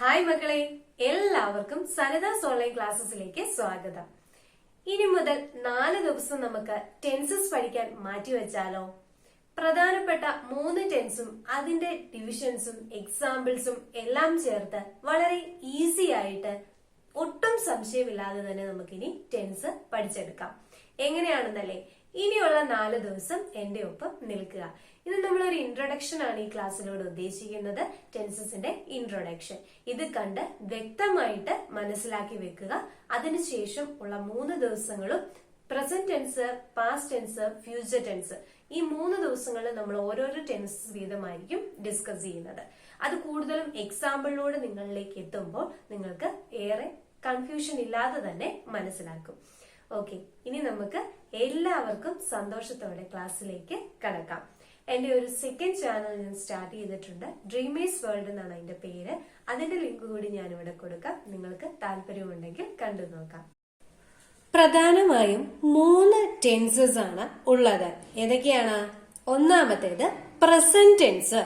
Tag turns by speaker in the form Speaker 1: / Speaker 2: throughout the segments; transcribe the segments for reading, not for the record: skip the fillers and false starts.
Speaker 1: Hi മക്കളെ, എല്ലാവർക്കും സരിതാസ് online ക്ലാസ്സസിലേക്ക് സ്വാഗതം. ഇനി മുതൽ 4 ദിവസം നമുക്ക് ടെൻസസ് പഠിക്കാൻ മാറ്റിവെച്ചാലോ? പ്രധാനപ്പെട്ട 3 ടെൻസും അതിന്റെ ഡിവിഷൻസും എക്സാമ്പിൾസും എല്ലാം ചേർത്ത് വളരെ ഈസി ആയിട്ട് ഒട്ടും സംശയമില്ലാതെ തന്നെ നമുക്കിനി ടെൻസ് പഠിച്ചെടുക്കാം. എങ്ങനെയാണെന്നല്ലേ? ഇനിയുള്ള 4 ദിവസം എന്റെ ഒപ്പം നിൽക്കുക. ഇത് നമ്മളൊരു ഇൻട്രൊഡക്ഷൻ ആണ് ഈ ക്ലാസ്സിലൂടെ ഉദ്ദേശിക്കുന്നത്. ടെൻസസിന്റെ ഇൻട്രൊഡക്ഷൻ ഇത് കണ്ട് വ്യക്തമായിട്ട് മനസ്സിലാക്കി വെക്കുക. അതിനുശേഷം ഉള്ള 3 ദിവസങ്ങളും present tense, past tense, future tense, ഈ 3 ദിവസങ്ങളിൽ നമ്മൾ ഓരോരോ ടെൻസസ് വീതമായിരിക്കും ഡിസ്കസ് ചെയ്യുന്നത്. അത് കൂടുതലും എക്സാമ്പിളിലൂടെ നിങ്ങളിലേക്ക് എത്തുമ്പോൾ നിങ്ങൾക്ക് ഏറെ കൺഫ്യൂഷൻ ഇല്ലാതെ തന്നെ മനസ്സിലാക്കും. ഓക്കെ, ഇനി നമുക്ക് എല്ലാവർക്കും സന്തോഷത്തോടെ ക്ലാസ്സിലേക്ക് കടക്കാം. എന്റെ ഒരു സെക്കൻഡ് ചാനൽ ഞാൻ സ്റ്റാർട്ട് ചെയ്തിട്ടുണ്ട്. ഡ്രീമേഴ്സ് വേൾഡ് എന്നാണ് അതിന്റെ പേര്. അതിന്റെ ലിങ്ക് കൂടി ഞാൻ ഇവിടെ കൊടുക്കാം. നിങ്ങൾക്ക് താല്പര്യമുണ്ടെങ്കിൽ കണ്ടു നോക്കാം. പ്രധാനമായും 3 ടെൻസസ് ആണ് ഉള്ളത്. ഏതൊക്കെയാണ്? ഒന്നാമത്തേത് പ്രസന്റ് ടെൻസ്.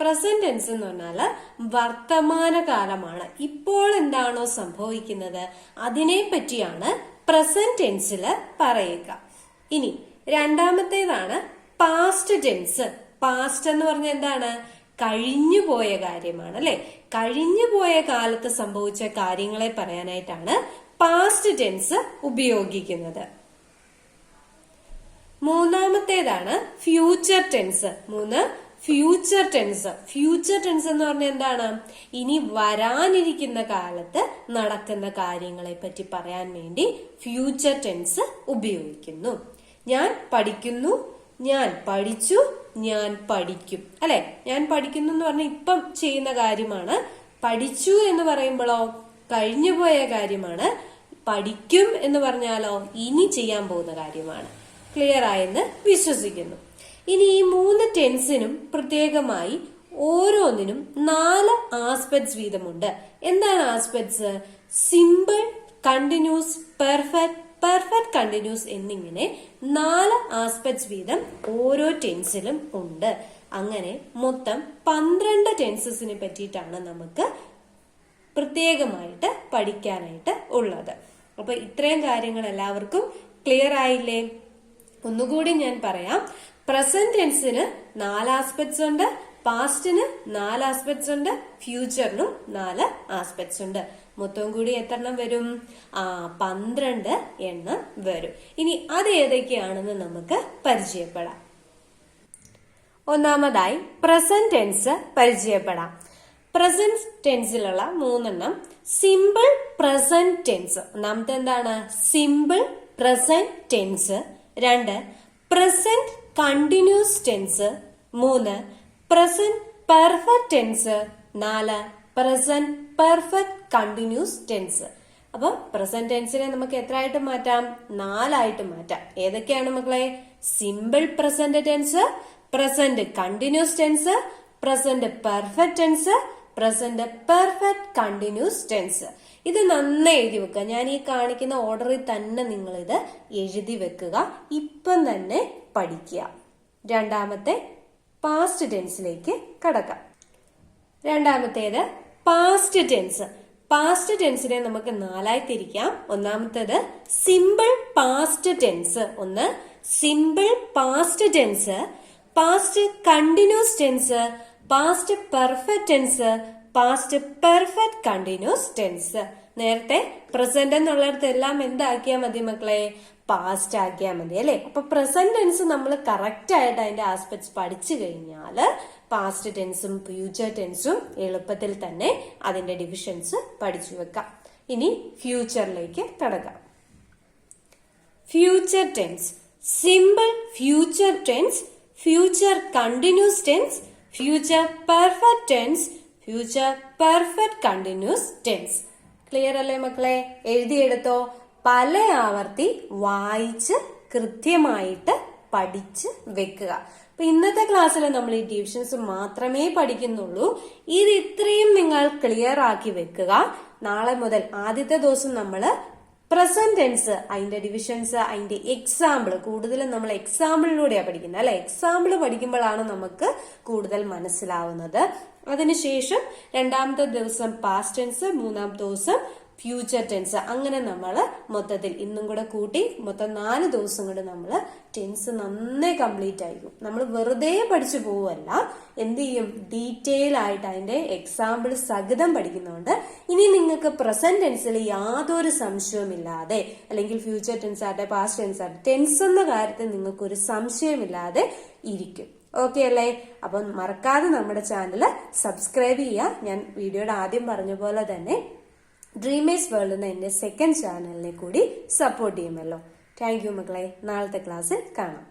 Speaker 1: പ്രസന്റ് ടെൻസ് എന്ന് പറഞ്ഞാല് വർത്തമാനകാലമാണ്. ഇപ്പോൾ എന്താണോ സംഭവിക്കുന്നത് അതിനെ പറ്റിയാണ് പ്രസന്റ് ടെൻസില് പറയുക. ഇനി രണ്ടാമത്തേതാണ് പാസ്റ്റ് ടെൻസ്. പാസ്റ്റ് എന്ന് പറഞ്ഞാൽ എന്താണ്? കഴിഞ്ഞു പോയ കാര്യമാണ്, അല്ലെ? കഴിഞ്ഞു പോയ കാലത്ത് സംഭവിച്ച കാര്യങ്ങളെ പറയാനായിട്ടാണ് പാസ്റ്റ് ടെൻസ് ഉപയോഗിക്കുന്നത്. മൂന്നാമത്തേതാണ് ഫ്യൂച്ചർ ടെൻസ്. ഫ്യൂച്ചർ ടെൻസ് എന്ന് പറഞ്ഞാൽ എന്താണ്? ഇനി വരാനിരിക്കുന്ന കാലത്ത് നടക്കുന്ന കാര്യങ്ങളെ പറ്റി പറയാൻ വേണ്ടി ഫ്യൂച്ചർ ടെൻസ് ഉപയോഗിക്കുന്നു. ഞാൻ പഠിക്കുന്നു, ഞാൻ പഠിച്ചു, ഞാൻ പഠിക്കും, അല്ലെ? ഞാൻ പഠിക്കുന്നു എന്ന് പറഞ്ഞാൽ ഇപ്പം ചെയ്യുന്ന കാര്യമാണ്. പഠിച്ചു എന്ന് പറയുമ്പോഴോ കഴിഞ്ഞുപോയ കാര്യമാണ്. പഠിക്കും എന്ന് പറഞ്ഞാലോ ഇനി ചെയ്യാൻ പോകുന്ന കാര്യമാണ്. ക്ലിയർ ആയെന്ന് വിശ്വസിക്കുന്നു. ഇനി ഈ 3 ടെൻസിനും പ്രത്യേകമായി ഓരോന്നിനും 4 ആസ്പെക്ട്സ് വീതമുണ്ട്. എന്താണ് aspects? Simple, continuous, perfect continuous എന്നിങ്ങനെ 4 ആസ്പെക്ട്സ് വീതം ഓരോ ടെൻസിലും ഉണ്ട്. അങ്ങനെ മൊത്തം 12 ടെൻസസിനെ പറ്റിയിട്ടാണ് നമുക്ക് പ്രത്യേകമായിട്ട് പഠിക്കാനായിട്ട് ഉള്ളത്. അപ്പൊ ഇത്രയും കാര്യങ്ങൾ എല്ലാവർക്കും ക്ലിയർ ആയില്ലേ? ഒന്നുകൂടി ഞാൻ പറയാം. പ്രസന്റ് ടെൻസിന് 4 ആസ്പെക്ട്സ് ഉണ്ട്, പാസ്റ്റിന് 4 ആസ്പെക്ട്സ് ഉണ്ട്, ഫ്യൂച്ചറിനും 4 ആസ്പെക്ട്സ് ഉണ്ട്. മൊത്തം കൂടി എത്ര എണ്ണം വരും? 12 എണ്ണം വരും. ഇനി അത് ഏതൊക്കെയാണെന്ന് നമുക്ക് പരിചയപ്പെടാം. ഒന്നാമതായി പ്രസന്റ് ടെൻസ് പരിചയപ്പെടാം. പ്രസന്റ് ടെൻസിലുള്ള 3 എണ്ണം. Simple present tense. ഒന്നാമത്തെ എന്താണ്? Simple present tense. 2 present continuous tense. 3 present perfect tense. 4 present perfect continuous tense. അപ്പൊ പ്രസന്റ് ടെൻസിനെ നമുക്ക് എത്ര ആയിട്ട് മാറ്റാം? 4 ആയിട്ട് മാറ്റാം. ഏതൊക്കെയാണ് മക്കളെ? Simple present tense, present continuous tense, present perfect tense, present perfect continuous tense. ഇത് നന്നായി എഴുതി വെക്കുക. ഞാൻ ഈ കാണിക്കുന്ന ഓർഡറിൽ തന്നെ നിങ്ങൾ ഇത് എഴുതി വെക്കുക. ഇപ്പം തന്നെ പഠിക്കുക. രണ്ടാമത്തെ പാസ്റ്റ് ടെൻസിലേക്ക് കടക്കാം. രണ്ടാമത്തേത് പാസ്റ്റ് ടെൻസ്. പാസ്റ്റ് ടെൻസിനെ നമുക്ക് 4 ആയി തിരിക്കാം. ഒന്നാമത്തേത് simple past tense. Simple past tense, past continuous tense, past perfect tense, past perfect continuous tense. നേരത്തെ പ്രസന്റ് എന്നുള്ളിടത്ത് എല്ലാം എന്താക്കിയാൽ മതി മക്കളെ? പാസ്റ്റ് ആക്കിയാൽ മതി, അല്ലെ? അപ്പൊ പ്രസന്റ് ടെൻസ് നമ്മൾ കറക്റ്റ് ആയിട്ട് അതിന്റെ ആസ്പെക്ട്സ് പഠിച്ചു കഴിഞ്ഞാല് പാസ്റ്റ് ടെൻസും ഫ്യൂച്ചർ ടെൻസും എളുപ്പത്തിൽ തന്നെ അതിന്റെ ഡിവിഷൻസ് പഠിച്ചു വെക്കാം. ഇനി ഫ്യൂച്ചറിലേക്ക് കടക്കാം. Future tense. Simple future tense, future continuous tense, future perfect tense, future perfect continuous tense. Clear അല്ലേ മക്കളെ? എഴുതിയെടുത്തോ. പല ആവർത്തി വായിച്ച് കൃത്യമായിട്ട് പഠിച്ച് വെക്കുക. അപ്പൊ ഇന്നത്തെ ക്ലാസ്സിൽ നമ്മൾ ഈ ഡിവിഷൻസ് മാത്രമേ പഠിക്കുന്നുള്ളൂ. ഇത് ഇത്രയും നിങ്ങൾ ക്ലിയർ ആക്കി വെക്കുക. നാളെ മുതൽ ആദ്യത്തെ ദിവസം നമ്മള് പ്രസന്റ് ടെൻസ്, അതിന്റെ ഡിവിഷൻസ്, അതിന്റെ എക്സാമ്പിൾ, കൂടുതലും നമ്മൾ എക്സാമ്പിളിലൂടെയാണ് പഠിക്കുന്നത്, അല്ലെ? എക്സാമ്പിൾ പഠിക്കുമ്പോഴാണ് നമുക്ക് കൂടുതൽ മനസ്സിലാവുന്നത്. അതിനുശേഷം രണ്ടാമത്തെ ദിവസം പാസ്റ്റ് ടെൻസ്, മൂന്നാമത്തെ ദിവസം ഫ്യൂച്ചർ ടെൻസ്. അങ്ങനെ നമ്മൾ മൊത്തത്തിൽ ഇന്നും കൂടെ കൂട്ടി മൊത്തം 4 ദിവസം കൊണ്ട് നമ്മൾ ടെൻസ് നന്നായി കംപ്ലീറ്റ് ആയിരിക്കും. നമ്മൾ വെറുതെ പഠിച്ചു പോവല്ല, എന്ത് ചെയ്യും, ഡീറ്റെയിൽ ആയിട്ട് അതിന്റെ എക്സാമ്പിൾ സഹിതം പഠിക്കുന്നുണ്ട്. ഇനി നിങ്ങൾക്ക് പ്രസന്റ് ടെൻസിൽ യാതൊരു സംശയവുമില്ലാതെ, അല്ലെങ്കിൽ ഫ്യൂച്ചർ ടെൻസ് ആട്ടെ പാസ്റ്റ് ടെൻസ് ആട്ടെ, ടെൻസ് എന്ന കാര്യത്തിൽ നിങ്ങൾക്ക് ഒരു സംശയമില്ലാതെ ഇരിക്കും. ഓക്കെ അല്ലേ? അപ്പം മറക്കാതെ നമ്മുടെ ചാനൽ സബ്സ്ക്രൈബ് ചെയ്യുക. ഞാൻ വീഡിയോയുടെ ആദ്യം പറഞ്ഞ പോലെ തന്നെ ഡ്രീമേഴ്സ് വേൾഡ് എന്ന എന്റെ സെക്കൻഡ് ചാനലിനെ കൂടി സപ്പോർട്ട് ചെയ്യുമല്ലോ. താങ്ക് യു മക്കളെ. നാളത്തെ ക്ലാസ്സിൽ കാണാം.